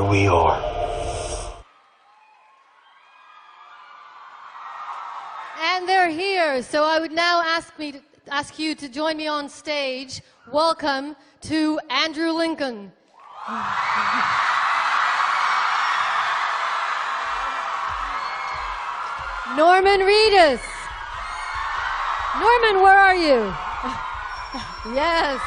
we are. And they're here, so I would now ask you to join me on stage. Welcome to Andrew Lincoln. Norman Reedus. Norman, where are you? Yes.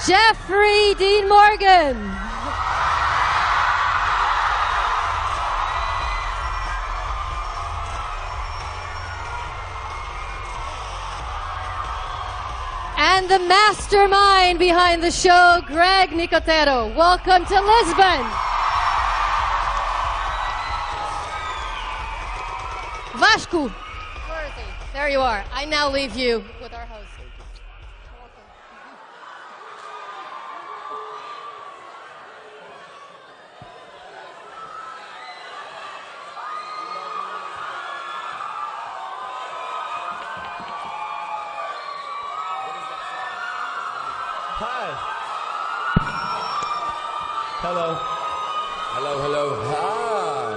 Jeffrey Dean Morgan. And the mastermind behind the show, Greg Nicotero. Welcome to Lisbon. Vasco. Where is he? There you are. I now leave you with our host. Hello. Hello, hello. Hi.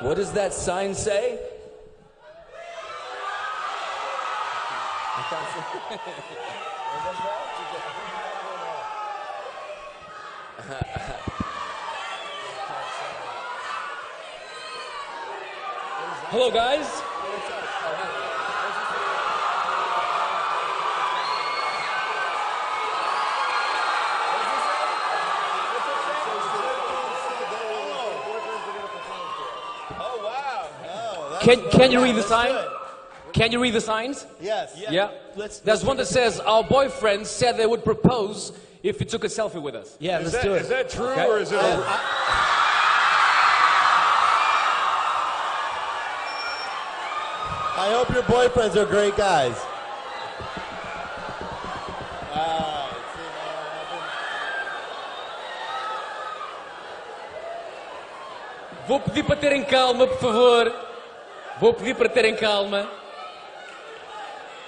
What does that sign say? Hello, guys. Can you read the sign? Can you read the signs? Yes. Yeah. There's one that says, our boyfriends said they would propose if you took a selfie with us. Yeah, let's do it. Is that true or is it over? I hope your boyfriends are great guys. Vou pedir para terem calma, por favor. Vou pedir para terem calma.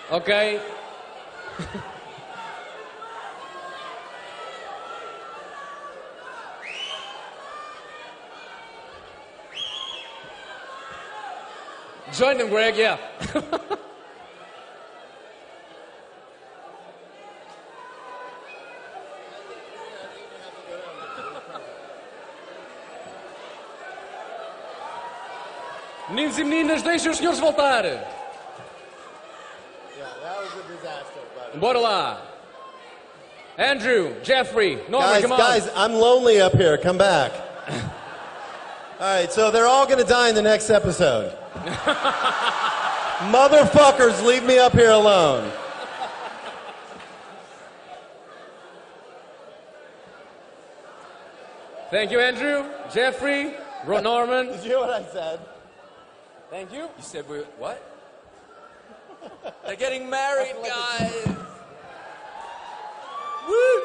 Ok? Join them, Greg, yeah. Meninos e meninas, deixem os senhores voltar. Bora lá. Andrew, Jeffrey, Norman, come on. Guys, I'm lonely up here. Come back. All right, so they're all going to die in the next episode. Motherfuckers, leave me up here alone. Thank you, Andrew, Jeffrey, Norman. Did you hear what I said? Thank you. You said we what? They're getting married, guys. Woo!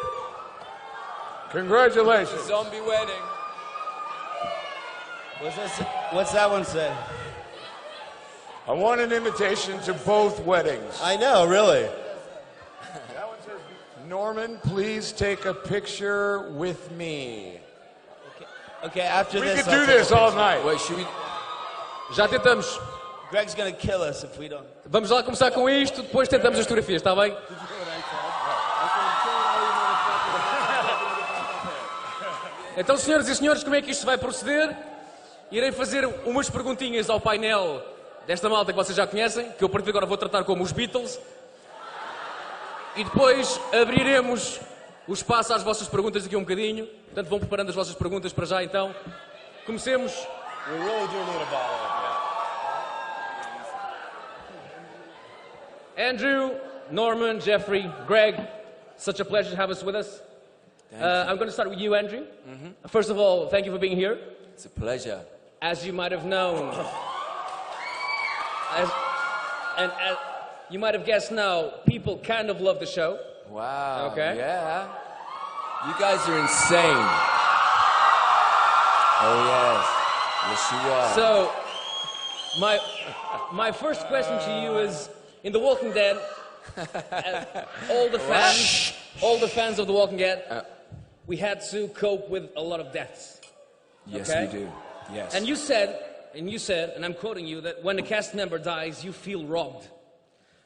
Congratulations. Zombie wedding. What's that one say? I want an invitation to both weddings. I know, really. That one says, Norman, please take a picture with me. Okay, after We this, could do this all night. Wait, should we... Já tentamos. Greg's gonna kill us if we don't. Vamos lá começar com isto, depois tentamos as fotografias, está bem? Então, senhoras e senhores, como é que isto vai proceder? Irei fazer umas perguntinhas ao painel desta malta que vocês já conhecem, que eu a partir de agora vou tratar como os Beatles. E depois abriremos o espaço às vossas perguntas daqui a um bocadinho. Portanto, vão preparando as vossas perguntas para já, então. Comecemos. We really do need a bottle up Andrew, Norman, Jeffrey, Greg, such a pleasure to have us with us. I'm going to start with you, Andrew. First of all, thank you for being here. It's a pleasure. As you might have known, and as you might have guessed now, people kind of love the show. Wow. Okay. Yeah. You guys are insane. Oh, yes. Yes, you are. So, my first question to you is, in The Walking Dead, all the fans of The Walking Dead, we had to cope with a lot of deaths. Yes, okay? we do. Yes. And you said, and I'm quoting you, that when a cast member dies, you feel robbed.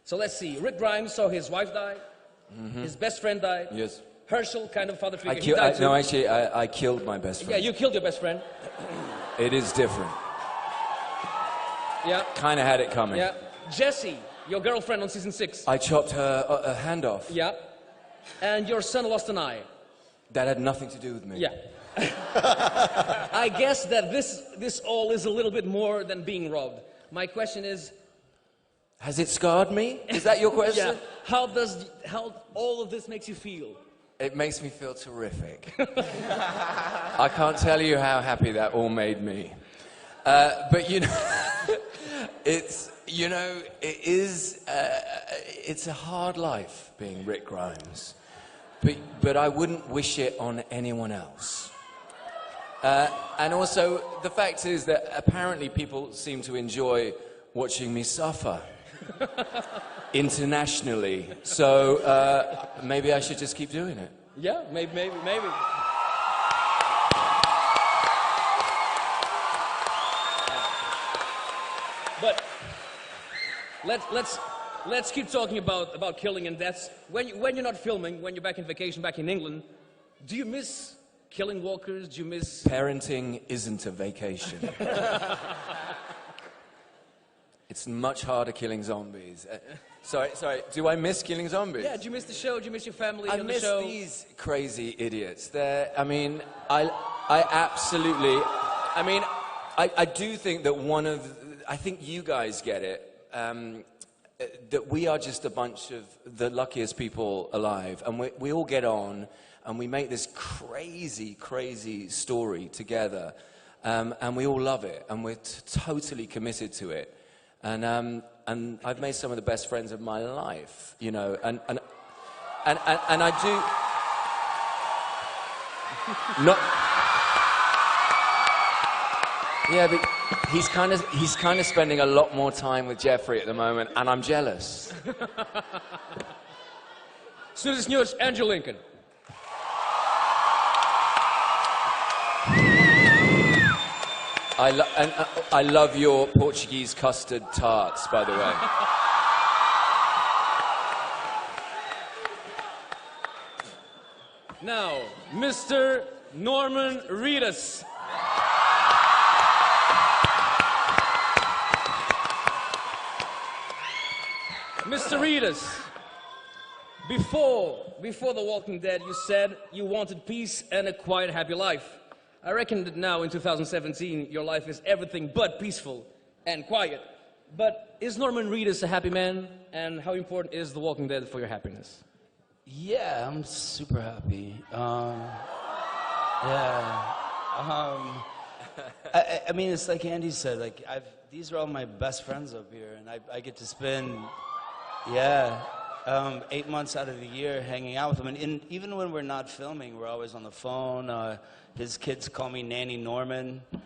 So let's see. Rick Grimes saw his wife die. His best friend died. Yes. Herschel, kind of father figure, he died too. No, actually, I killed my best friend. Yeah, you killed your best friend. It is different. Yeah. Kind of had it coming. Yeah. Jessie, your girlfriend on season 6. I chopped her hand off. Yeah. And your son lost an eye. That had nothing to do with me. Yeah. I guess that this all is a little bit more than being robbed. My question is... Has it scarred me? Is that your question? Yeah. How all of this makes you feel? It makes me feel terrific. I can't tell you how happy that all made me. But you know, it's a hard life being Rick Grimes. But I wouldn't wish it on anyone else. And also, the fact is that apparently people seem to enjoy watching me suffer. Internationally. So maybe I should just keep doing it. Yeah, maybe. But let's keep talking about killing and deaths. When you're not filming, when you're back in vacation, back in England, do you miss killing walkers? Do you miss... Parenting isn't a vacation. It's much harder killing zombies. Sorry. Do I miss killing zombies? Yeah. Do you miss the show? Do you miss your family I on the miss show? these crazy idiots. I absolutely. I do think that I think you guys get it. That we are just a bunch of the luckiest people alive, and we all get on, and we make this crazy story together, and we all love it, and we're totally committed to it. And I've made some of the best friends of my life, you know, and I do not. Yeah, but he's kind of spending a lot more time with Jeffrey at the moment, and I'm jealous. Senhoras e senhores, Andrew Lincoln. I love your Portuguese custard tarts, by the way. Now, Mr. Norman Reedus. Mr. Reedus, before The Walking Dead, you said you wanted peace and a quiet, happy life. I reckon that now in 2017, your life is everything but peaceful and quiet. But is Norman Reedus a happy man? And how important is The Walking Dead for your happiness? Yeah, I'm super happy. I mean, it's like Andy said, like these are all my best friends up here, and I get to spend, 8 months out of the year hanging out with them. And even when we're not filming, we're always on the phone. His kids call me Nanny Norman. He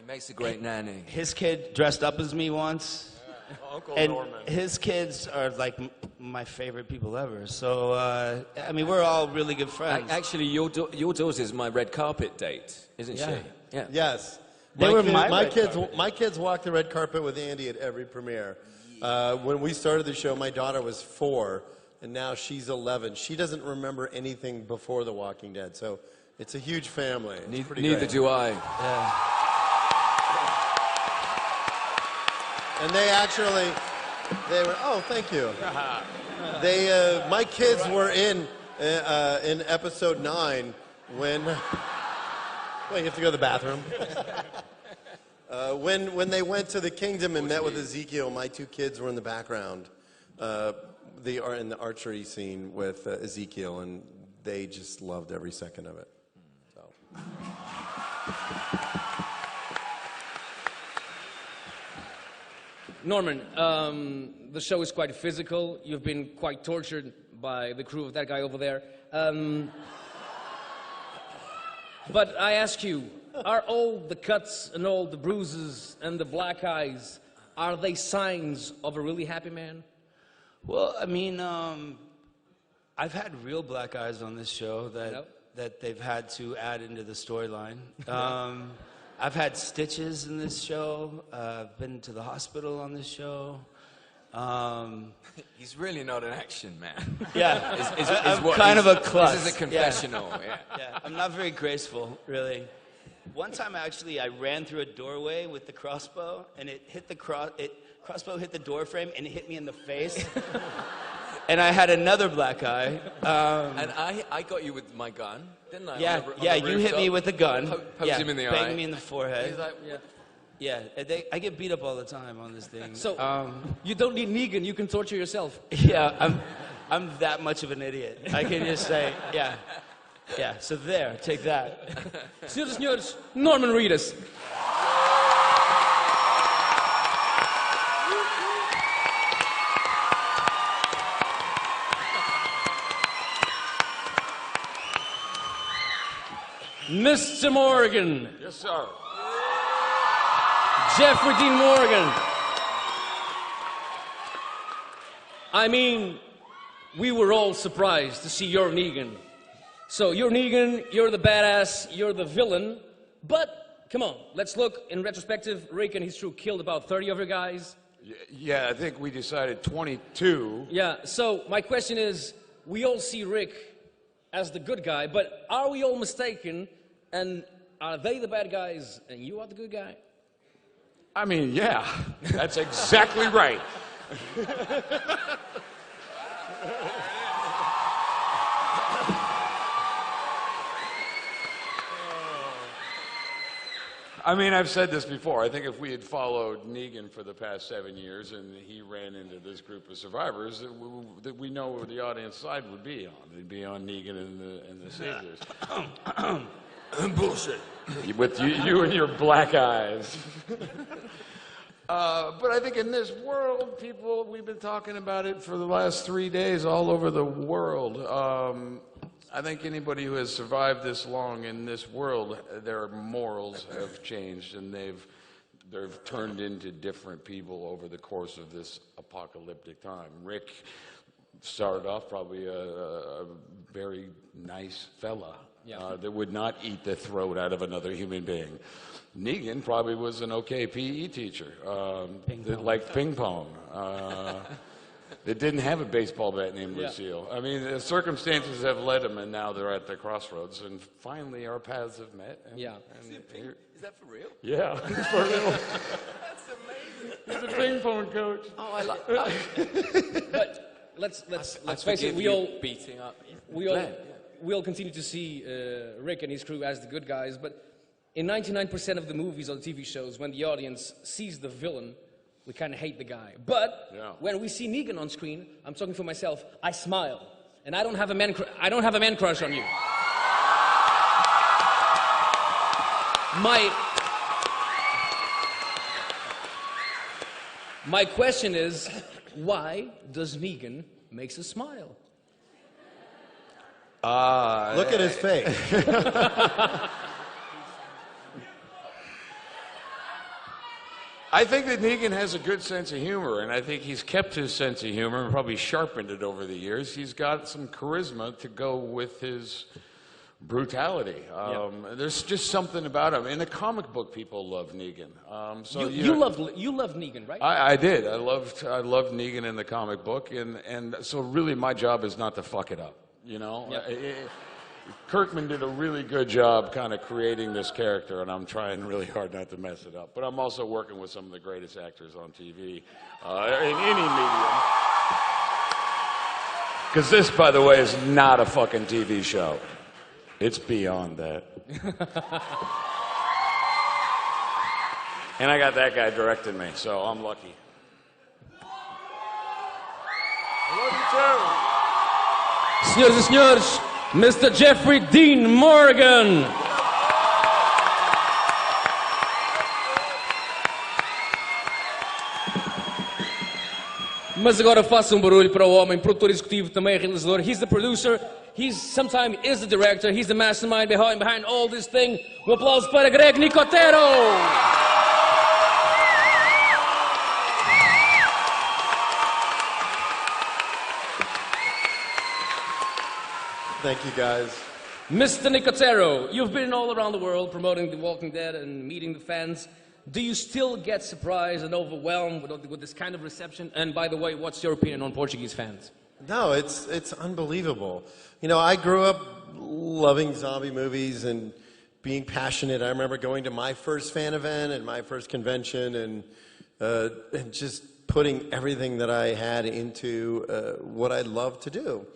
makes a great nanny. His kid dressed up as me once. Uncle And Norman. his kids are like my favorite people ever. So, I mean, we're all really good friends. Actually, your daughter's my red carpet date, isn't Yeah. she? Yeah. Yes. They were my red My kids walk the red carpet with Andy at every premiere. When we started the show, my daughter was 4, and now she's 11. She doesn't remember anything before The Walking Dead, so it's a huge family. It's pretty Neither great. do I. And they were, oh, thank you. My kids were in episode 9 when, well, you have to go to the bathroom. When they went to the kingdom and met with Ezekiel, my 2 kids were in the background. They are in the archery scene with Ezekiel, and they just loved every second of it. So. Norman, the show is quite physical. You've been quite tortured by the crew of that guy over there. But I ask you, are all the cuts and all the bruises and the black eyes, are they signs of a really happy man? Well, I mean, I've had real black eyes on this show that they've had to add into the storyline. I've had stitches in this show. I've been to the hospital on this show. He's really not an action man. Yeah, I'm kind of a klutz. This is a confessional. Yeah, I'm not very graceful, really. One time, actually, I ran through a doorway with the crossbow, and it hit the crossbow hit the door frame, and it hit me in the face. And I had another black eye. And I got you with my gun, didn't I? Yeah, you hit me with a gun. Poked him in the eye. Banged me in the forehead. He's like, Yeah, I get beat up all the time on this thing. So, you don't need Negan, you can torture yourself. Yeah, I'm that much of an idiot. I can just say, yeah, so there, take that. Senhoras e senhores, Norman Reedus. Mr. Morgan. Yes, sir. Jeffrey Dean Morgan. I mean, we were all surprised to see your Negan. So you're Negan, you're the badass, you're the villain. But, come on, let's look in retrospective. Rick and his crew killed about 30 of your guys. Yeah, I think we decided 22. Yeah, so my question is, we all see Rick as the good guy, but are we all mistaken? And are they the bad guys and you are the good guy? I mean, yeah, that's exactly right. I mean, I've said this before. I think if we had followed Negan for the past 7 years and he ran into this group of survivors, that we know where the audience side would be on. It'd be on Negan and the Caesars. Bullshit. With you and your black eyes. But I think in this world, we've been talking about it for the last 3 days all over the world. I think anybody who has survived this long in this world, their morals have changed and they've turned into different people over the course of this apocalyptic time. Rick started off probably a very nice fella that would not eat the throat out of another human being. Negan probably was an okay PE teacher that liked ping pong. That didn't have a baseball bat named Lucille. I mean, the circumstances have led him, and now they're at the crossroads, and finally our paths have met. And, is that for real? Yeah, for real. That's amazing. He's a ping pong coach. Oh, I like. But let's face it. We all beating up. We all continue to see Rick and his crew as the good guys, but in 99% of the movies or the TV shows, when the audience sees the villain, we kind of hate the guy. But when we see Negan on screen, I'm talking for myself, I smile. And I don't have a man crush on you. My question is, why does Negan makes us smile? Look at his face. I think that Negan has a good sense of humor, and I think he's kept his sense of humor and probably sharpened it over the years. He's got some charisma to go with his brutality. There's just something about him. In the comic book, people love Negan. You loved Negan, right? I did. I loved Negan in the comic book, and so really my job is not to fuck it up. You know. Kirkman did a really good job kind of creating this character, and I'm trying really hard not to mess it up. But I'm also working with some of the greatest actors on TV in any medium. Because this, by the way, is not a fucking TV show. It's beyond that. And I got that guy directing me, so I'm lucky. I love you too. Senhoras e senhores, Mr. Jeffrey Dean Morgan. Mas agora faça barulho para o homem, produtor executivo, também realizador. He's the producer, sometimes is the director, he's the mastermind behind all this thing. Aplauso para Greg Nicotero! Thank you, guys. Mr. Nicotero, you've been all around the world promoting The Walking Dead and meeting the fans. Do you still get surprised and overwhelmed with this kind of reception? And by the way, what's your opinion on Portuguese fans? No, it's unbelievable. You know, I grew up loving zombie movies and being passionate. I remember going to my first fan event and my first convention and just putting everything that I had into what I love to do.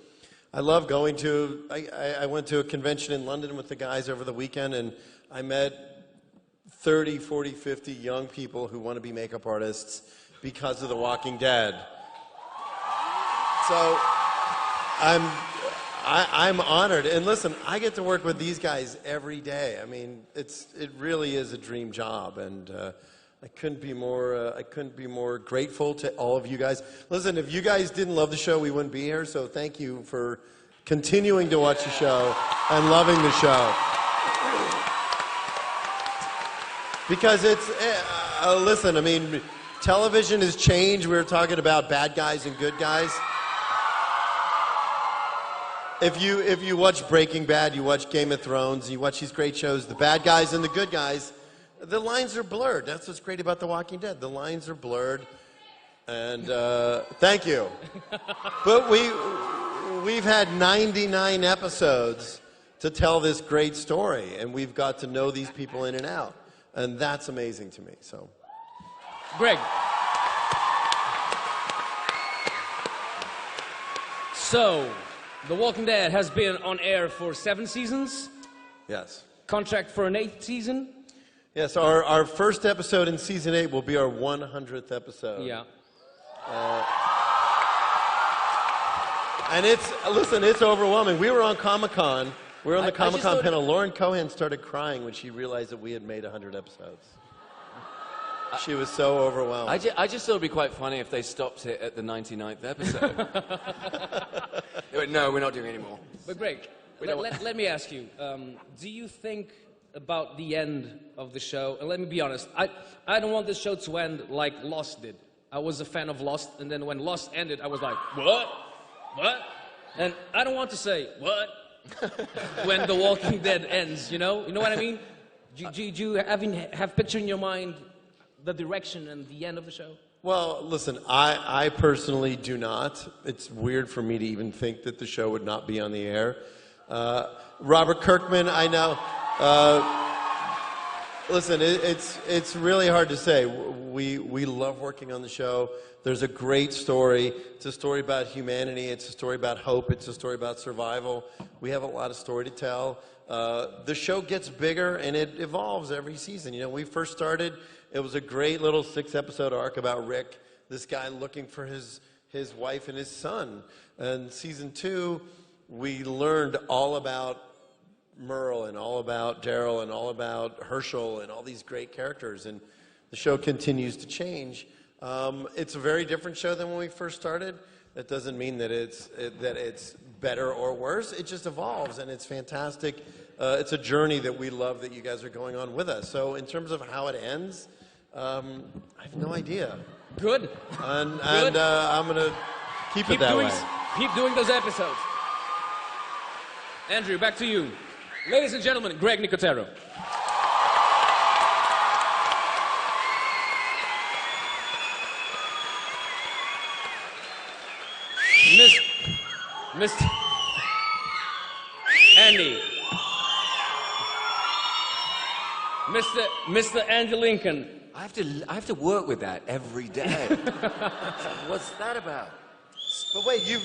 I love going to, I went to a convention in London with the guys over the weekend, and I met 30, 40, 50 young people who want to be makeup artists because of The Walking Dead. So I'm honored. And listen, I get to work with these guys every day. I mean, it really is a dream job, and I couldn't be more grateful to all of you guys. Listen, if you guys didn't love the show, we wouldn't be here. So thank you for continuing to watch the show and loving the show. Because listen, I mean, television has changed. We were talking about bad guys and good guys. If you watch Breaking Bad, you watch Game of Thrones, you watch these great shows, the bad guys and the good guys, the lines are blurred. That's what's great about The Walking Dead. The lines are blurred, and thank you. But we've had 99 episodes to tell this great story, and we've got to know these people in and out, and that's amazing to me. So, Greg. So, The Walking Dead has been on air for 7 seasons. yes. Contract for an 8th season. Yes, our first episode in season 8 will be our 100th episode. Yeah. And it's overwhelming. We were on Comic-Con. We were on the Comic-Con panel. Lauren Cohan started crying when she realized that we had made 100 episodes. She was so overwhelmed. I just thought it would be quite funny if they stopped it at the 99th episode. They went, no, we're not doing any more. But Greg, let me ask you, do you think about the end of the show? And let me be honest, I don't want this show to end like Lost did. I was a fan of Lost, and then when Lost ended, I was like, what? What? And I don't want to say, what? When The Walking Dead ends, you know? You know what I mean? Do you have picture in your mind the direction and the end of the show? Well, listen, I personally do not. It's weird for me to even think that the show would not be on the air. Robert Kirkman, I know. Listen, it's really hard to say. We love working on the show. There's a great story. It's a story about humanity. It's a story about hope. It's a story about survival. We have a lot of story to tell. The show gets bigger and it evolves every season. You know, when we first started, it was a great little 6-episode arc about Rick, this guy looking for his wife and his son. And season 2, we learned all about Merle and all about Daryl and all about Herschel and all these great characters. And the show continues to change. It's a very different show than when we first started. That doesn't mean that it's better or worse. It just evolves, and it's fantastic. It's a journey that we love that you guys are going on with us. So in terms of how it ends, I have no idea. Good. And I'm going to keep it that way. Keep doing those episodes. Andrew, back to you. Ladies and gentlemen, Greg Nicotero. Mr. Andy. Mr. Andy Lincoln. I have to work with that every day. What's that about? But wait, you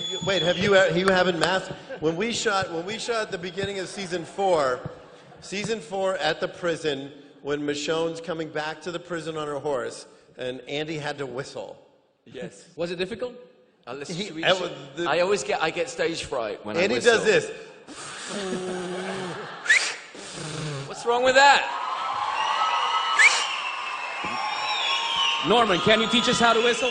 haven't masked when we shot at the beginning of season 4 at the prison when Michonne's coming back to the prison on her horse and Andy had to whistle. Yes. Was it difficult? I get stage fright when Andy I whistle. does this. What's wrong with that? Norman, can you teach us how to whistle?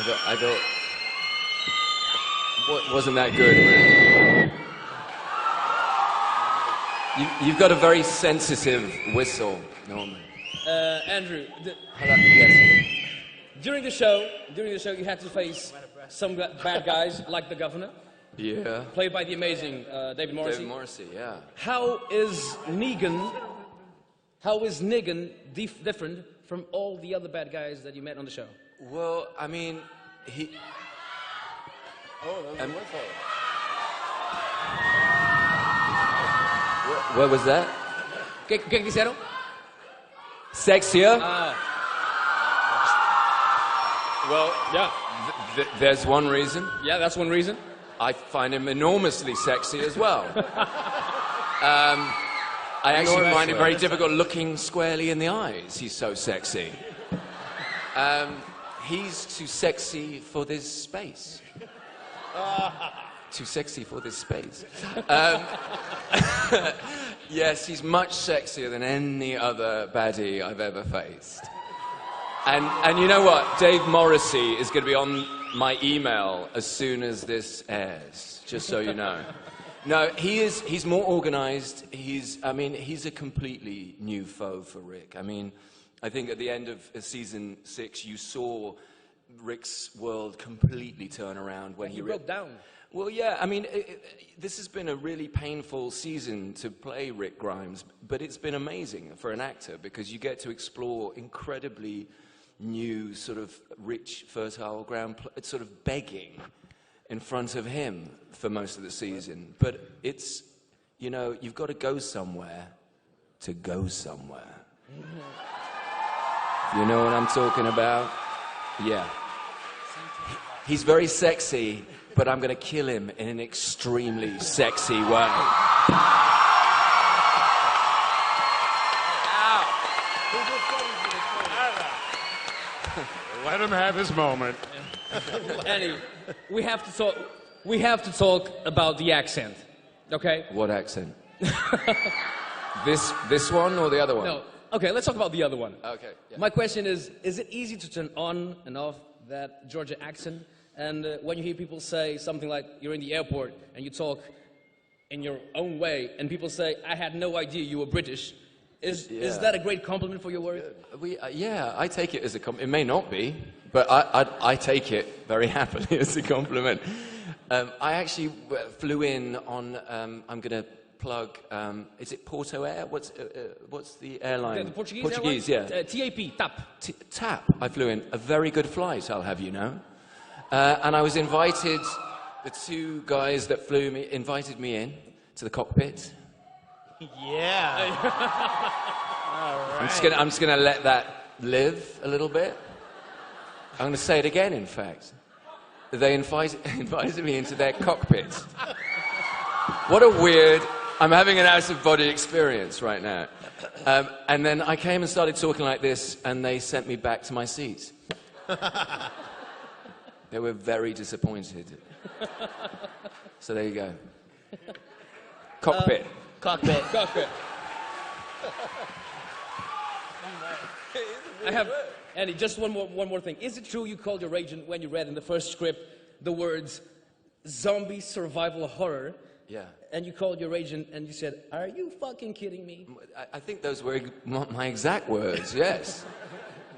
I thought, wasn't that good, man? You've got a very sensitive whistle, Norman. Andrew, Hello, yes. during the show, you had to face some bad guys like the governor, Yeah. played by the amazing David Morrissey. David Morrissey, yeah. How is Negan different from all the other bad guys that you met on the show? Well, I mean, he... Oh, that was a whistle. Where was that? ¿Qué dijeron? Sexier? Well, Yeah. there's one reason. Yeah, that's one reason. I find him enormously sexy as well. I actually find it very difficult looking squarely in the eyes. He's so sexy. He's too sexy for this space. Too sexy for this space. Yes, he's much sexier than any other baddie I've ever faced. And you know what? Dave Morrissey is going to be on my email as soon as this airs, just so you know. No, he's more organized. He's a completely new foe for Rick. I mean, I think at the end of season 6, you saw Rick's world completely turn around when He broke down. Well, yeah, I mean, this has been a really painful season to play Rick Grimes, but it's been amazing for an actor because you get to explore incredibly new, sort of rich, fertile ground, sort of begging in front of him for most of the season. But it's, you know, you've got to go somewhere to go somewhere. You know what I'm talking about? Yeah. He's very sexy, but I'm going to kill him in an extremely sexy way. Let him have his moment. Annie, we have to talk about the accent, okay? What accent? This one or the other one? No. Okay, let's talk about the other one. Okay. Yeah. My question is it easy to turn on and off that Georgia accent? And when you hear people say something like you're in the airport and you talk in your own way and people say, I had no idea you were British, is that a great compliment for your work? Yeah, I take it as a compliment. It may not be, but I take it very happily as a compliment. I actually flew in on, I'm going to plug, is it Porto Air? What's the airline? The Portuguese Portuguese, airline? yeah. TAP. TAP. I flew in. A very good flight, I'll have you know. And I was invited, the two guys that flew me, invited me in to the cockpit. Yeah. All right. I'm just gonna let that live a little bit. I'm gonna say it again, in fact. They invited me into their cockpit. What a weird, I'm having an out-of-body experience right now. And then I came and started talking like this, and they sent me back to my seat. They were very disappointed. So there you go. Cockpit. Cockpit. I have, Andy, just one more thing. Is it true you called your agent when you read in the first script the words zombie survival horror? Yeah. And you called your agent and you said, are you fucking kidding me? I think those were my exact words, yes.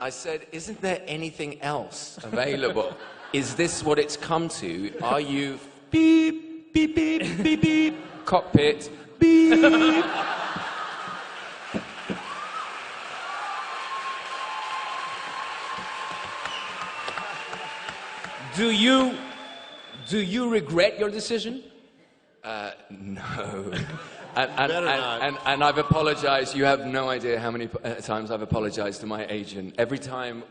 I said, isn't there anything else available? Is this what it's come to? Are you beep, beep, beep, beep, beep, cockpit, beep? Do you regret your decision? No. And I've apologized. You have no idea how many times I've apologized to my agent. Every time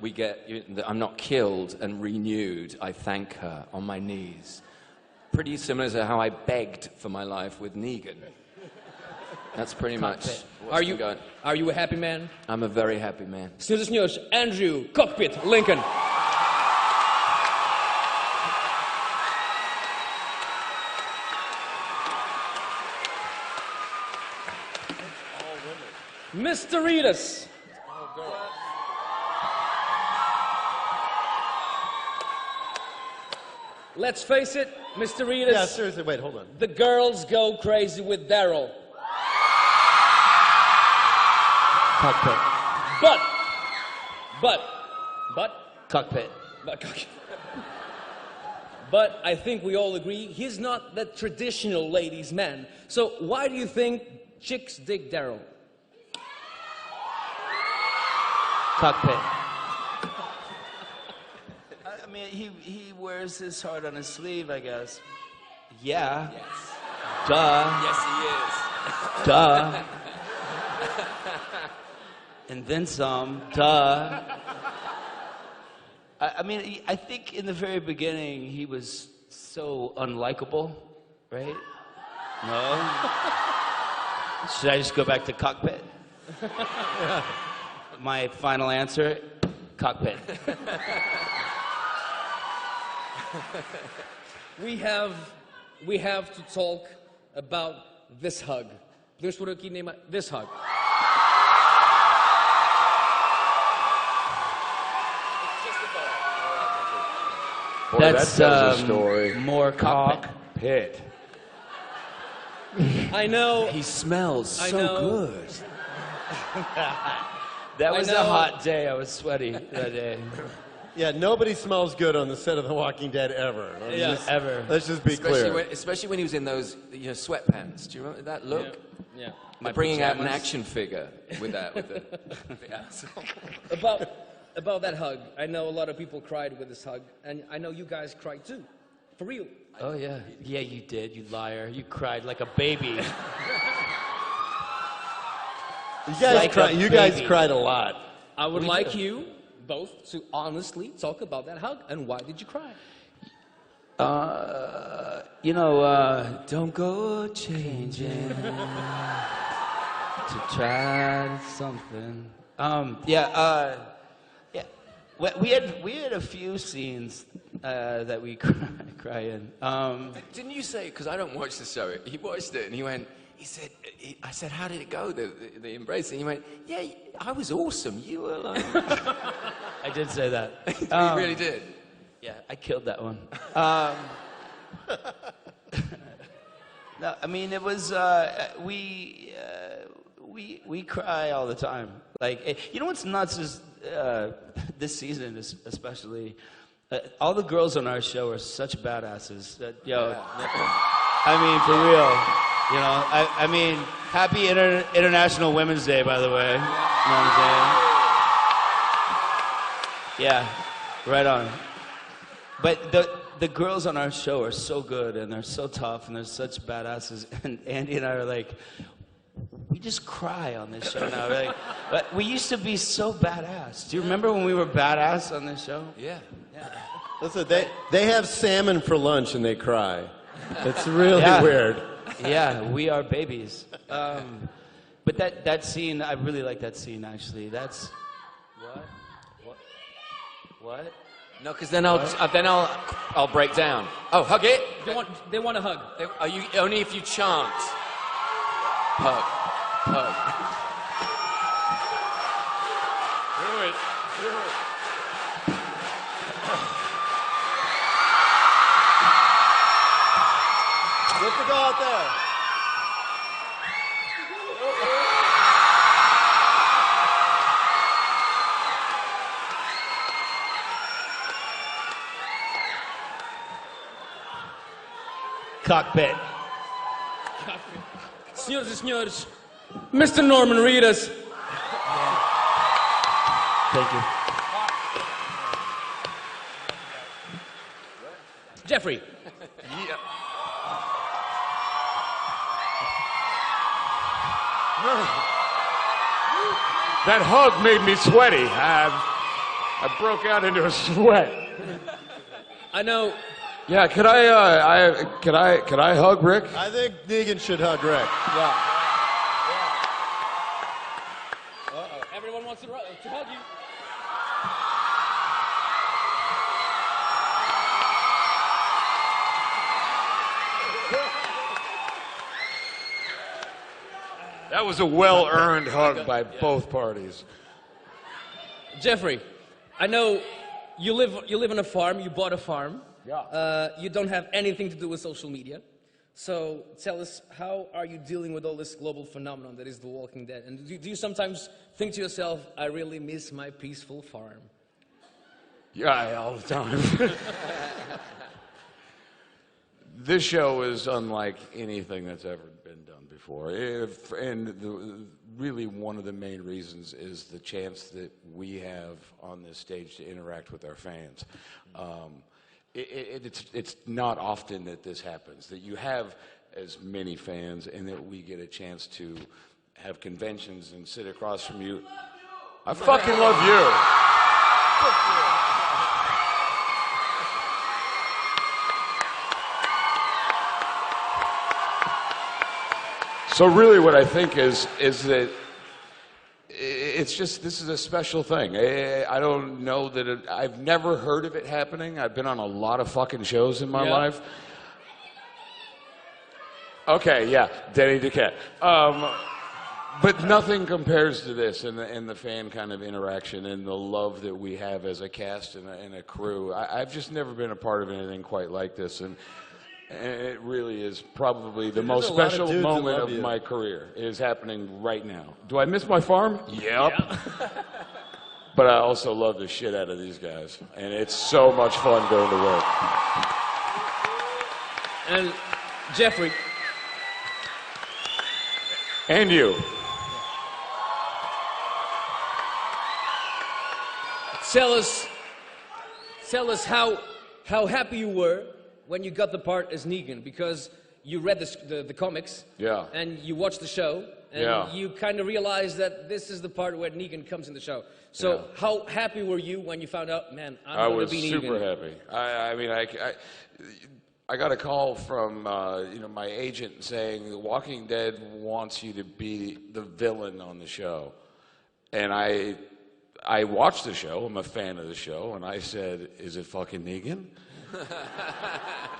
I'm not killed and renewed, I thank her on my knees. Pretty similar to how I begged for my life with Negan. That's pretty much what's been going. Are you a happy man? I'm a very happy man. Senhoras e senhores, Andrew, Cockpit, Lincoln. Mr. Reedus. Oh, God. let's face it, Mr. Reedus. Yeah, seriously, wait, hold on. The girls go crazy with Daryl. Cockpit. But, Cockpit. but I think we all agree he's not the traditional ladies' man. So why do you think chicks dig Daryl? Cockpit. I mean, he wears his heart on his sleeve, I guess. Yeah. Yes. Duh. Yes, he is. Duh. And then some. Duh. I mean, I think in the very beginning he was so unlikable, right? No? Should I just go back to cockpit? My final answer, cockpit. We have to talk about this hug. This hug. Boy, That's that tells a story. more cockpit. Pit. I know. He smells I so know. good. That was I a know. hot day. I was sweaty that day. Yeah, nobody smells good on the set of The Walking Dead ever. Ever. Let's just be clear. Especially when he was in those sweatpants. Do you remember that look? Yeah. They're bringing out an pajamas. action figure with that. With the asshole. About that hug, I know a lot of people cried with this hug, and I know you guys cried too. For real. Oh, yeah. Yeah, you did, you liar. You cried like a baby. You guys cried a lot. I would like you both to honestly talk about that hug, and why did you cry? Don't go changing to try something. Yeah. We had a few scenes that we cry in. Didn't you say? Because I don't watch the show. He watched it and he went. I said, how did it go? The embrace. And he went, yeah, I was awesome. You were like. I did say that. He really did. Yeah, I killed that one. No, I mean it was we cry all the time. Like, you know what's nuts is this season especially, all the girls on our show are such badasses. I mean, for real. You know, I mean, happy International Women's Day, by the way. You know what I'm saying? Yeah, right on. But the girls on our show are so good, and they're so tough, and they're such badasses. And Andy and I are like, we just cry on this show now. But we used to be so badass. Do you remember when we were badass on this show? Yeah. Listen, they have salmon for lunch and they cry. It's really weird. Yeah, we are babies. But that scene, I really like that scene, actually. That's... What? No, because then I'll break down. Oh, hug it. They want a hug. Are you only if you chant? Hug. Do it. Let's go out there. Cockpit. Senhoras e senhores, Mr. Norman Reedus. Thank you. Jeffrey. That hug made me sweaty. I broke out into a sweat. I know. Yeah, could I hug Rick? I think Negan should hug Rick. Everyone wants to hug you. That was a well-earned hug by both parties. Jeffrey, I know you live on a farm. You bought a farm, Yeah. You don't have anything to do with social media. So tell us, how are you dealing with all this global phenomenon that is The Walking Dead? And do you sometimes think to yourself, I really miss my peaceful farm? Yeah, all the time. This show is unlike anything that's ever been done before. Really one of the main reasons is the chance that we have on this stage to interact with our fans. It's not often that this happens, that you have as many fans and that we get a chance to have conventions and sit across from you. I fucking love you. So really what I think is that it's just, this is a special thing. I don't know that I've never heard of it happening. I've been on a lot of fucking shows in my life. Okay, yeah, Denny Duquette. But nothing compares to this and the fan kind of interaction and the love that we have as a cast and a crew. I've just never been a part of anything quite like this. And it really is probably the most special moment of my career. It is happening right now. Do I miss my farm? Yep. But I also love the shit out of these guys. And it's so much fun going to work. And Jeffrey. And you. Tell us how happy you were when you got the part as Negan, because you read the comics, and you watched the show, and you kind of realized that this is the part where Negan comes in the show. So how happy were you when you found out, man, I'm going to be Negan? I was super happy. I mean, I got a call from my agent saying The Walking Dead wants you to be the villain on the show, and I watched the show. I'm a fan of the show, and I said, "Is it fucking Negan?"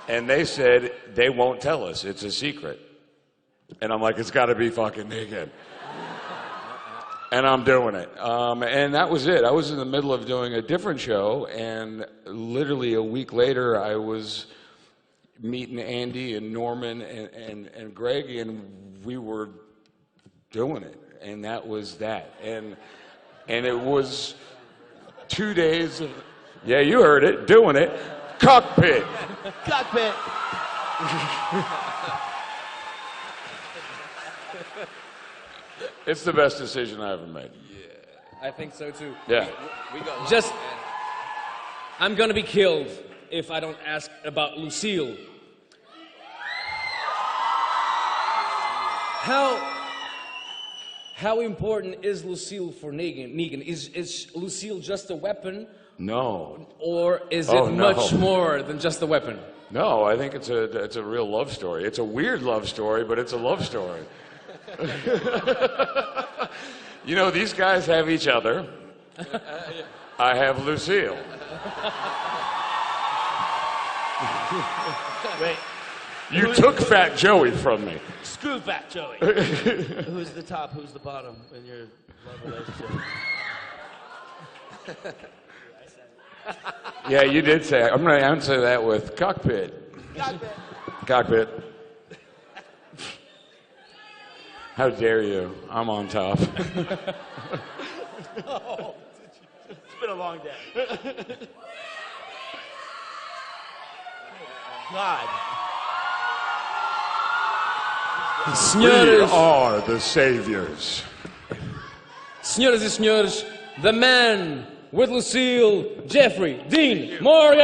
And they said, they won't tell us. It's a secret. And I'm like, it's got to be fucking Negan. And I'm doing it. And that was it. I was in the middle of doing a different show, and literally a week later, I was meeting Andy and Norman and Greg, and we were doing it. And that was that. And it was 2 days of, yeah, you heard it, doing it. Cockpit. Cockpit. It's the best decision I ever made. Yeah, I think so too. Yeah. We got just, I'm gonna be killed if I don't ask about Lucille. How important is Lucille for Negan? Is Lucille just a weapon? No. Or is it much more than just a weapon? No, I think it's a real love story. It's a weird love story, but it's a love story. You know, these guys have each other. I have Lucille. Wait. You took Fat Joey from me. Screw Fat Joey. Who's the top? Who's the bottom in your love relationship? Yeah, you did say. I'm going to answer that with cockpit. Cockpit. Cockpit. How dare you? I'm on top. Oh, it's been a long day. God. We are the saviors. Senhoras e senhores, the man with Lucille, Jeffrey Dean Morgan.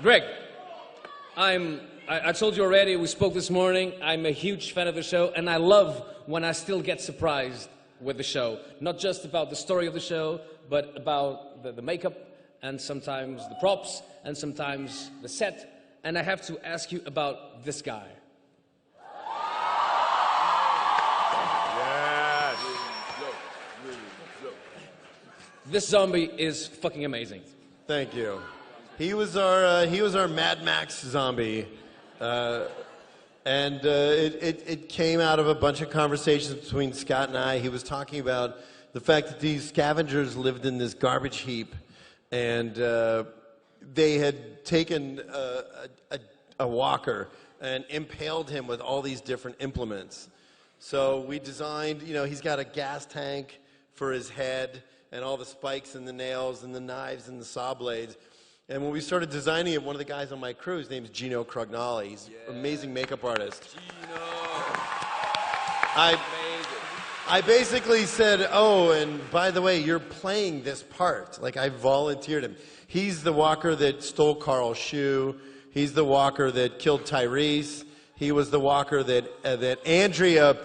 Greg, I told you already, we spoke this morning, I'm a huge fan of the show, and I love when I still get surprised with the show. Not just about the story of the show, but about the makeup, and sometimes the props, and sometimes the set. And I have to ask you about this guy. Yes. This zombie is fucking amazing. Thank you. He was our Mad Max zombie. It came out of a bunch of conversations between Scott and I. He was talking about the fact that these scavengers lived in this garbage heap, and they had taken a walker and impaled him with all these different implements. So we designed, he's got a gas tank for his head and all the spikes and the nails and the knives and the saw blades. And when we started designing it, one of the guys on my crew, his name's Gino Crognale. He's an amazing makeup artist. Gino. I basically said, oh, and by the way, you're playing this part. Like, I volunteered him. He's the walker that stole Carl's shoe. He's the walker that killed Tyrese. He was the walker that Andrea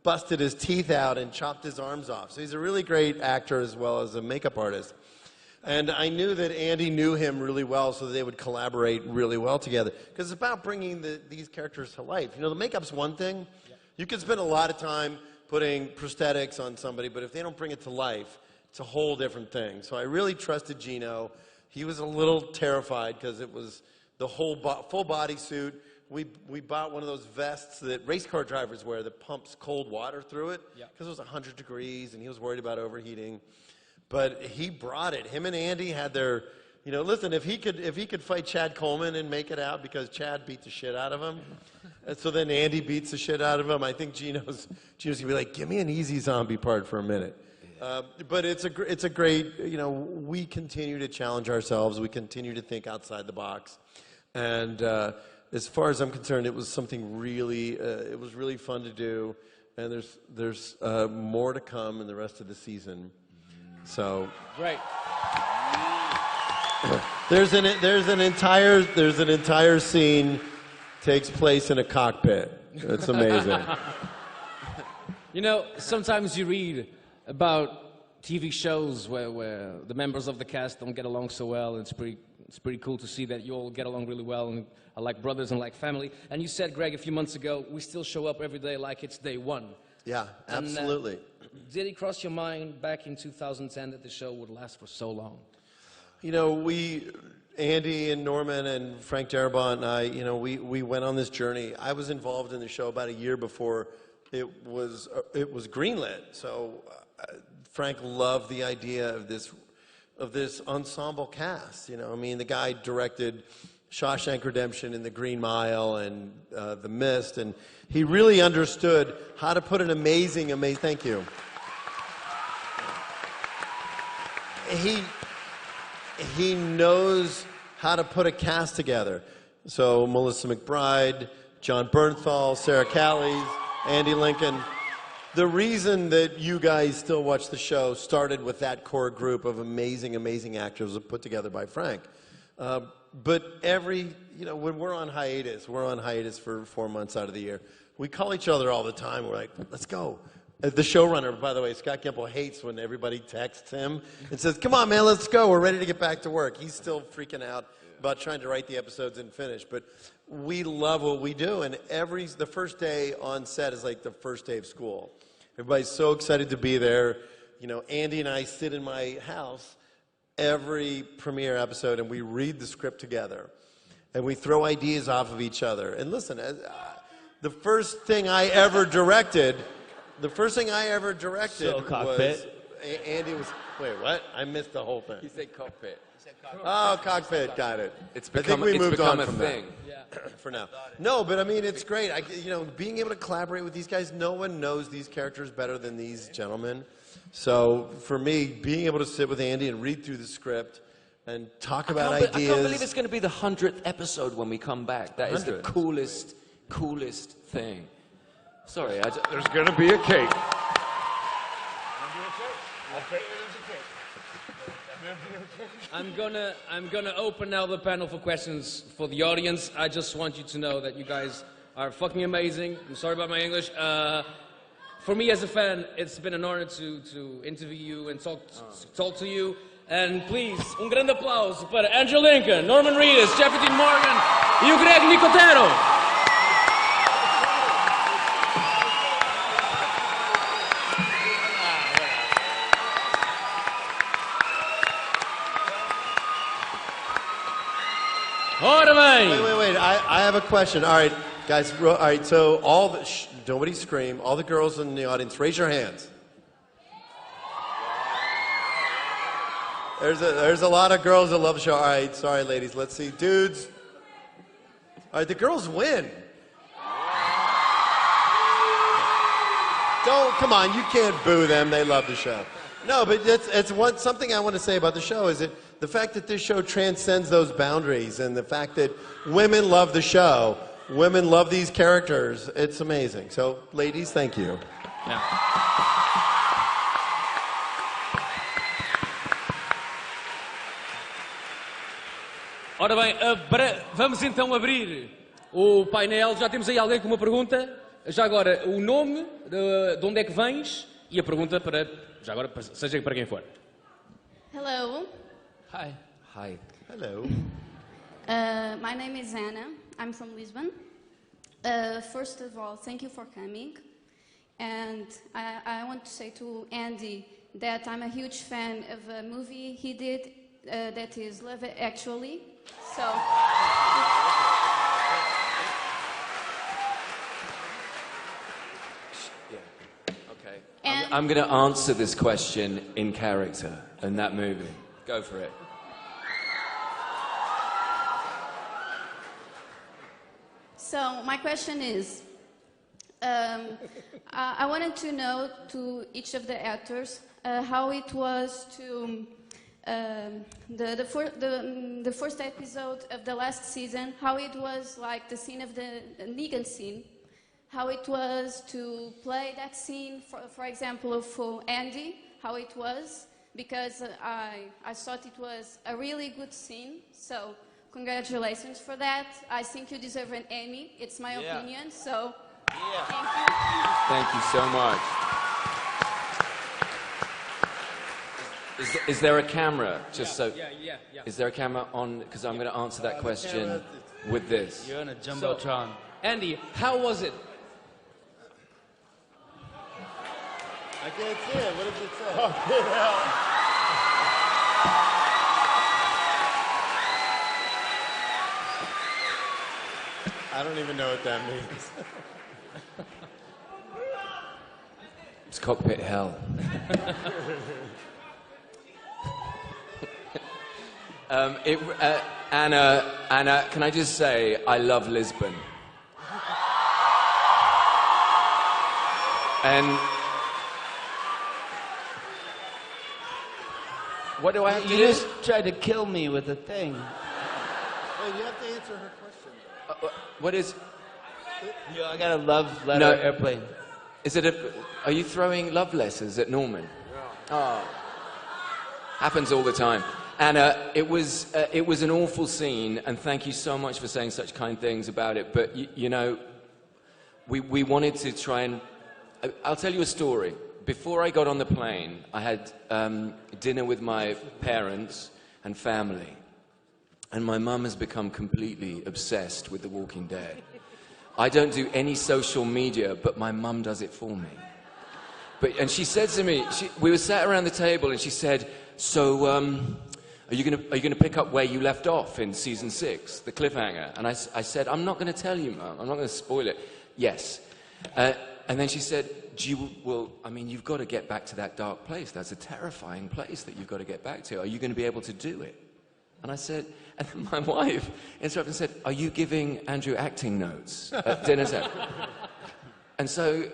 busted his teeth out and chopped his arms off. So he's a really great actor as well as a makeup artist. And I knew that Andy knew him really well, so they would collaborate really well together. Because it's about bringing these characters to life. The makeup's one thing. You can spend a lot of time putting prosthetics on somebody, but if they don't bring it to life, it's a whole different thing. So I really trusted Gino. He was a little terrified because it was the whole full body suit. We bought one of those vests that race car drivers wear that pumps cold water through it because it was 100 degrees and he was worried about overheating. But he brought it. Him and Andy had their, listen, if he could fight Chad Coleman and make it out because Chad beat the shit out of him, and so then Andy beats the shit out of him, I think Gino's gonna be like, give me an easy zombie part for a minute. But it's a great, we continue to challenge ourselves. We continue to think outside the box. And as far as I'm concerned, it was something really, it was really fun to do. And there's more to come in the rest of the season. So Right. there's an entire scene takes place in a cockpit. It's amazing. Sometimes you read about TV shows where the members of the cast don't get along so well. It's pretty cool to see that you all get along really well and are like brothers and like family. And you said, Greg, a few months ago, we still show up every day like it's day one. Yeah, absolutely. And, did it cross your mind back in 2010 that the show would last for so long? Andy and Norman and Frank Darabont and I, we went on this journey. I was involved in the show about a year before it was greenlit. So Frank loved the idea of this ensemble cast. The guy directed Shawshank Redemption and The Green Mile and The Mist, and he really understood how to put an amazing, thank you. He knows how to put a cast together. So Melissa McBride, John Bernthal, Sarah Callies, Andy Lincoln. The reason that you guys still watch the show started with that core group of amazing, amazing actors put together by Frank. But when we're on hiatus for 4 months out of the year. We call each other all the time. We're like, let's go. The showrunner, by the way, Scott Gimple, hates when everybody texts him and says, come on, man, let's go. We're ready to get back to work. He's still freaking out about trying to write the episodes and finish. But we love what we do. And the first day on set is like the first day of school. Everybody's so excited to be there. Andy and I sit in my house every premiere episode and we read the script together. And we throw ideas off of each other. And listen, the first thing I ever directed So, was Andy was. Wait, what? I missed the whole thing. He said cockpit. Oh, cockpit. Got it. It's I think we moved on a from thing. that for now. No, but it's great. Being able to collaborate with these guys. No one knows these characters better than these gentlemen. So for me, being able to sit with Andy and read through the script and talk about ideas. I can't believe it's going to be the 100th episode when we come back. That is the coolest thing. Sorry, There's going to be a cake. I'm gonna open now the panel for questions for the audience. I just want you to know that you guys are fucking amazing. I'm sorry about my English. For me as a fan, it's been an honor to interview you and talk to you. And please, grande aplauso para Andrew Lincoln, Norman Reedus, Jeffrey Dean Morgan e o Greg Nicotero. Ora bem! Wait. I have a question. All right, guys. All right, so nobody scream. All the girls in the audience, raise your hands. There's a lot of girls that love the show. All right, sorry, ladies. Let's see. Dudes. All right, the girls win. Come on, you can't boo them. They love the show. No, but something I want to say about the show is that the fact that this show transcends those boundaries and the fact that women love the show, women love these characters, it's amazing. So, ladies, thank you. Yeah. Ora bem, vamos então abrir o painel. Já temos aí alguém com uma pergunta. Já agora, o nome, de onde é que vens e a pergunta já agora, seja para quem for. Hello. Hi. Hi. Hello. My name is Anna. I'm from Lisbon. First of all, thank you for coming. And I want to say to Andy that I'm a huge fan of a movie he did that is Love Actually. So... I'm going to answer this question in character in that movie. Go for it. So my question is, I wanted to know to each of the actors how it was to the first episode of the last season, how it was like the scene of the Negan scene. How it was to play that scene, for example, for Andy, how it was, because I thought it was a really good scene, so congratulations for that. I think you deserve an Emmy, it's my opinion, so thank you. Thank you so much. Is there a camera? Yeah. Is there a camera on? Because I'm going to answer that question with this. You're on a jumbotron. Andy, how was it? I can't see it. What does it say? I don't even know what that means. It's cockpit hell. Anna, can I just say, I love Lisbon. And what do I have to do? You just tried to kill me with a thing. Wait, you have to answer her question. What is? Yo, I got a love letter airplane. Is it are you throwing love letters at Norman? Oh. Happens all the time. Anna, it was an awful scene, and thank you so much for saying such kind things about it. But, you know, we wanted to try and... I'll tell you a story. Before I got on the plane, I had dinner with my parents and family. And my mum has become completely obsessed with The Walking Dead. I don't do any social media, but my mum does it for me. And she said to me, we were sat around the table, and she said, so, are you gonna pick up where you left off in season 6, the cliffhanger? And I said, I'm not gonna tell you, Mum. I'm not gonna spoil it. Yes. And then she said, you've got to get back to that dark place. That's a terrifying place that you've got to get back to. Are you going to be able to do it? And I said, and my wife interrupted and said, are you giving Andrew acting notes at dinner set? And so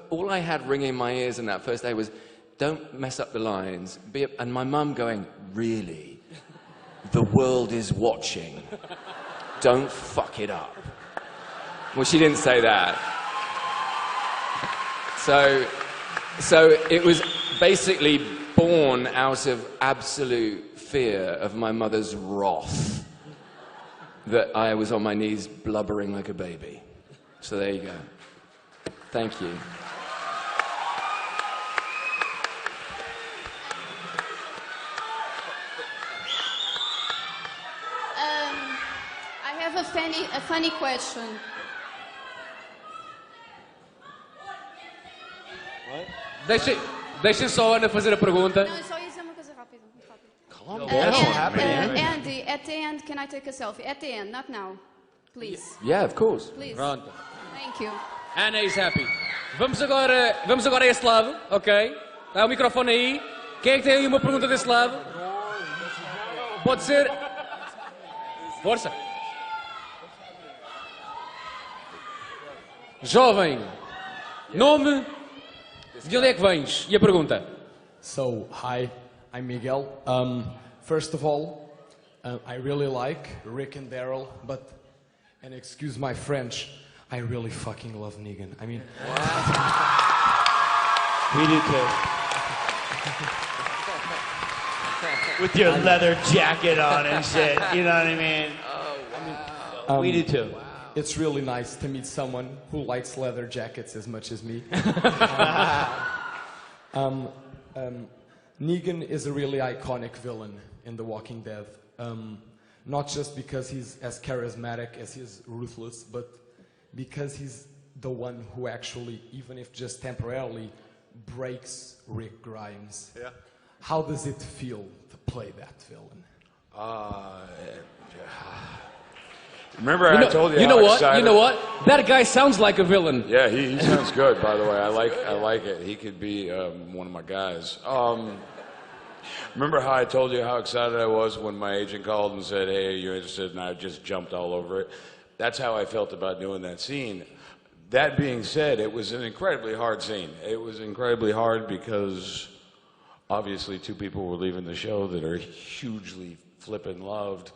all I had ringing in my ears in that first day was, don't mess up the lines. And my mum going, really? The world is watching. Don't fuck it up. Well, she didn't say that. So it was basically born out of absolute fear of my mother's wrath that I was on my knees blubbering like a baby. So there you go. Thank you. I have a funny question. Deixem só a Ana fazer a pergunta. Não, eu só ia dizer uma coisa rápida, muito rápida. Calm down. Andy, Andy, at the end, can I take a selfie? At the end, not now. Please. Yeah, of course. Please. Pronto. Thank you. Anna is happy. Vamos agora a esse lado, ok? Dá o microfone aí. Quem é que tem aí uma pergunta desse lado? Pode ser... Força. Jovem, nome, de onde é que vens? E a pergunta? So, hi, I'm Miguel. First of all, I really like Rick and Daryl, but, and excuse my French, I really fucking love Negan. I mean... We do too. With your leather jacket on and shit, you know what I mean? We do too. It's really nice to meet someone who likes leather jackets as much as me. Negan is a really iconic villain in The Walking Dead. Not just because he's as charismatic as he's ruthless, but because he's the one who actually, even if just temporarily, breaks Rick Grimes. Yeah. How does it feel to play that villain? Remember I told you You know how what? excited... You know what? That guy sounds like a villain. Yeah, he sounds good, by the way. I like it. He could be one of my guys. Remember how I told you how excited I was when my agent called and said, hey, are you interested? And I just jumped all over it. That's how I felt about doing that scene. That being said, it was an incredibly hard scene. It was incredibly hard because obviously two people were leaving the show that are hugely flippin' loved.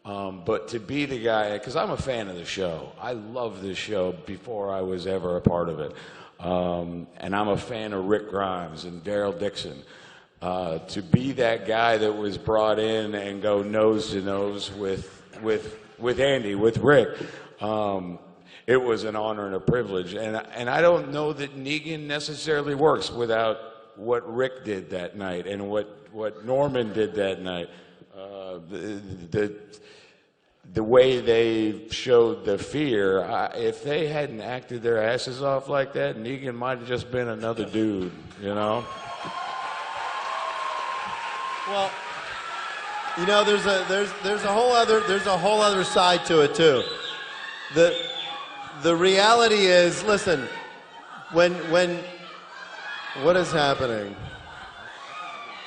But to be the guy, because I'm a fan of the show. I love this show before I was ever a part of it. And I'm a fan of Rick Grimes and Daryl Dixon. To be that guy that was brought in and go nose to nose with Andy, with Rick, it was an honor and a privilege. And I don't know that Negan necessarily works without what Rick did that night and what Norman did that night. The way they showed the fear, if they hadn't acted their asses off like that, Negan might have just been another dude, you know? Well, you know, there's a whole other side to it too. The reality is, listen, when what is happening?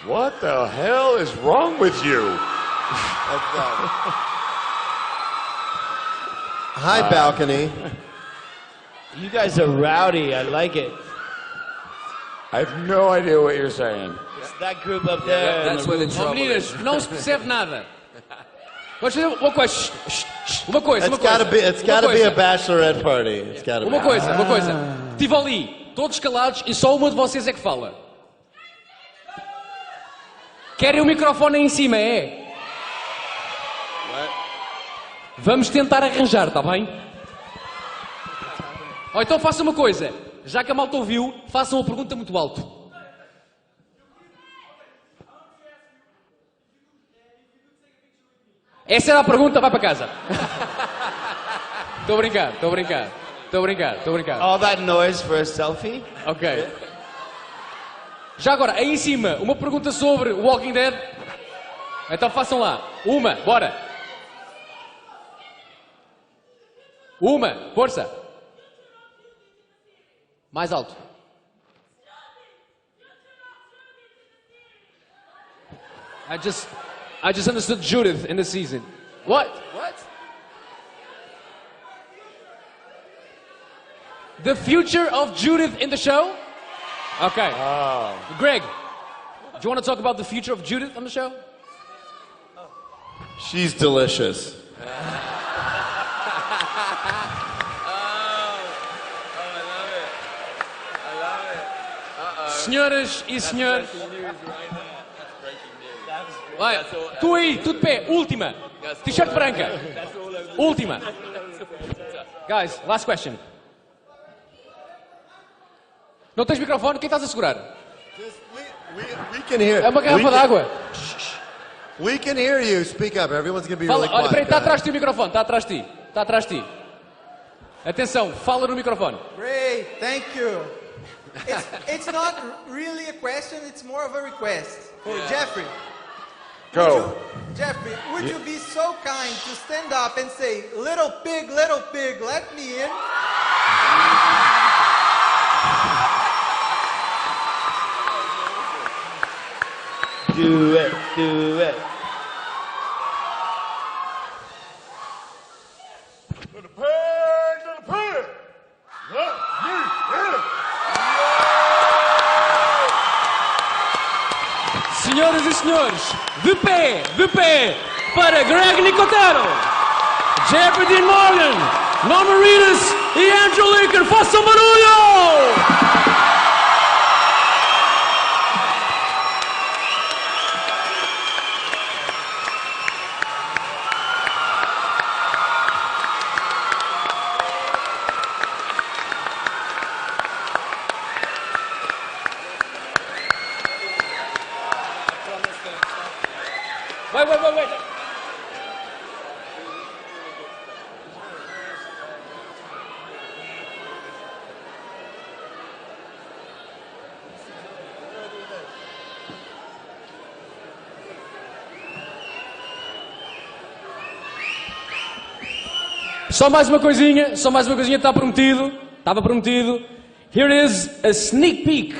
What the hell is wrong with you? Hi, balcony. You guys are rowdy. I like it. I have no idea what you're saying. It's that group up there. That's where the Oh, trouble meninas, is. não se percebe nada. Vamos fazer uma coisa. Uma coisa. It's gotta be a bachelorette party. It's gotta be. Uma coisa. Estive ali, todos calados, e só uma de vocês é que fala. Querem o microfone aí em cima, é? Vamos tentar arranjar, está bem? Ou então faça uma coisa. Já que a malta ouviu, façam uma pergunta muito alto. Essa era a pergunta, vai para casa. Estou a brincar. All that noise for a selfie? Ok. Já agora, aí em cima, uma pergunta sobre Walking Dead. Então façam lá. Uma, bora. Uma, força. Mais alto. I just understood Judith in the season. What? The future of Judith in the show? Okay. Greg, do you want to talk about the future of Judith on the show? She's delicious. Senhoras e senhores. Vai, tu aí, tu de pé, última. T-shirt branca. Última. Guys, last question. Não tens microfone? Quem estás a segurar? We can hear. É uma garrafa d'água. We can hear you. Speak up. Everyone's going to be Fala, really olha, quiet. peraí, está atrás de ti o microfone. Está atrás de ti. Atenção, fala no microfone. Great, thank you. It's not really a question, it's more of a request for Jeffrey. Go. Jeffrey, would you be so kind to stand up and say, little pig, let me in? Do it, do it. Little pig, let me in. Senhoras e senhores, de pé, para Greg Nicotero, Jeffrey Dean Morgan, Norman Reedus e Andrew Lincoln, façam barulho! Wait. Só mais uma coisinha, estava prometido. Here is a sneak peek.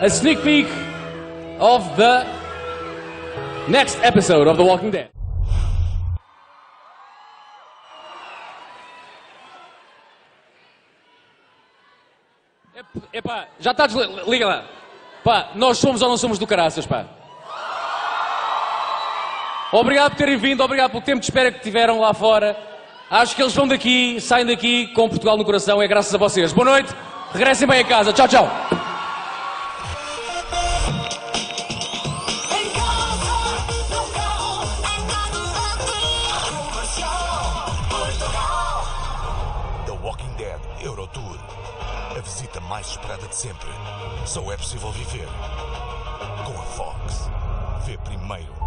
A sneak peek of the next episode of The Walking Dead. Epá, já está liga lá. Pá, nós somos ou não somos do caraças, pá. Obrigado por terem vindo, obrigado pelo tempo de espera que tiveram lá fora. Acho que eles vão daqui, saem daqui com Portugal no coração, é graças a vocês. Boa noite, regressem bem a casa. Tchau, tchau. Eurotour. A visita mais esperada de sempre. Só é possível viver com a Fox. Vê primeiro